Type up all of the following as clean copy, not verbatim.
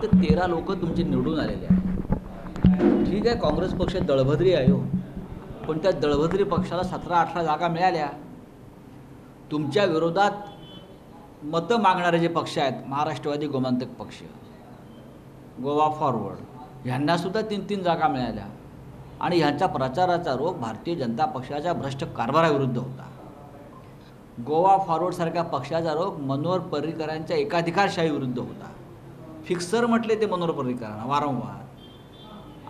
फक्त 13 लोक तुमचे निवडून आलेले आहेत. ठीक आहे, काँग्रेस पक्ष दळभद्री आहे हो, पण त्या दळभद्री पक्षाला 17-18 जागा मिळाल्या. तुमच्या विरोधात मतं मागणारे जे पक्ष आहेत, महाराष्ट्रवादी गोमांतक पक्ष, गोवा फॉरवर्ड, ह्यांनासुद्धा 3-3 जागा मिळाल्या. आणि ह्यांचा प्रचाराचा रोग भारतीय जनता पक्षाच्या भ्रष्ट कारभाराविरुद्ध होता. गोवा फॉरवर्डसारख्या पक्षाचा रोग मनोहर पर्रीकरांच्या एकाधिकारशाहीविरुद्ध होता. फिक्सर म्हटले ते मनोहर पर्रीकरांना वारंवार.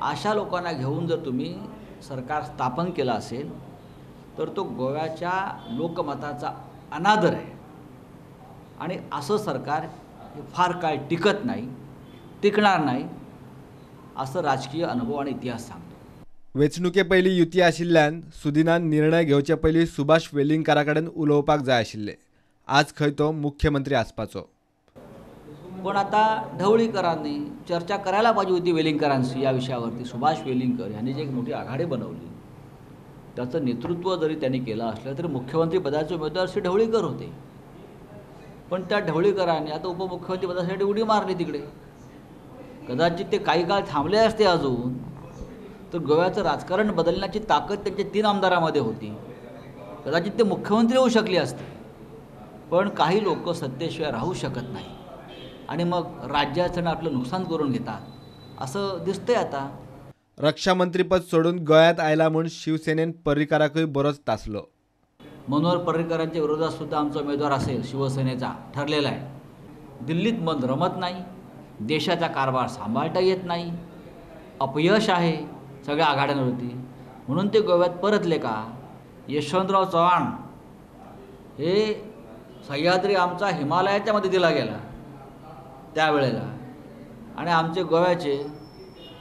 अशा लोकांना घेऊन जर तुम्ही सरकार स्थापन केलं असेल तर तो गोव्याच्या लोकमताचा अनादर आहे. आणि असं सरकार हे फार काळ टिकत नाही, टिकणार नाही, असं राजकीय अनुभव आणि इतिहास सांगतो. वेंचणुके पयलीं युती आशिल्ल्यान सुदिनान निर्णय घेवचे पयलीं सुभाष वेलिंगकारा कडेन उलोवपाक जाय आशिल्लें. आज खंय तो मुख्यमंत्री आसपाचो. पण आता ढवळीकरांनी चर्चा करायला पाहिजे होती वेलिंगकरांशी या विषयावरती. सुभाष वेलिंगकर यांनी जी एक मोठी आघाडी बनवली, त्याचं नेतृत्व जरी त्यांनी केलं असलं तरी मुख्यमंत्री पदाचे उमेदवार श्री ढवळीकर होते. पण त्या ढवळीकरांनी आता उपमुख्यमंत्री पदासाठी उडी मारली तिकडे. कदाचित ते काही काळ थांबले असते अजून तर गोव्याचं राजकारण बदलण्याची ताकद त्यांच्या 3 आमदारांमध्ये होती. कदाचित ते मुख्यमंत्री होऊ शकले असते. पण काही लोक सत्तेशिवाय राहू शकत नाही आणि मग राज्याचं आपलं नुकसान करून घेतात असं दिसतंय आता. रक्षामंत्रीपद सोडून गोंयांत आयला म्हूण शिवसेनेन पर्रीकाराकूय बरोच तासलो. मनोहर पर्रीकरांच्या विरोधात सुद्धा आमचा उमेदवार असेल शिवसेनेचा ठरलेला आहे. दिल्लीत मन रमत नाही, देशाचा कारभार सांभाळता येत नाही, अपयश आहे सगळ्या आघाड्यांवरती, म्हणून ते गोव्यात परतले का. यशवंतराव चव्हाण हे सह्याद्री आमचा हिमालयाच्या मध्ये दिला गेला त्यावेळेला, आणि आमचे गोव्याचे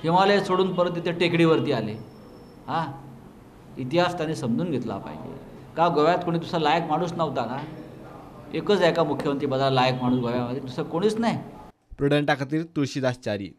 हिमालय सोडून परत तिथे टेकडीवरती आले. इतिहास त्यांनी समजून घेतला पाहिजे. का गोव्यात कोणी दुसरा लायक माणूस नव्हता का? एकच आहे का मुख्यमंत्री पदाला लायक माणूस गोव्यामध्ये? दुसरं कोणीच नाही. प्रुडंटा खातीर तुळशीदास च्यारी.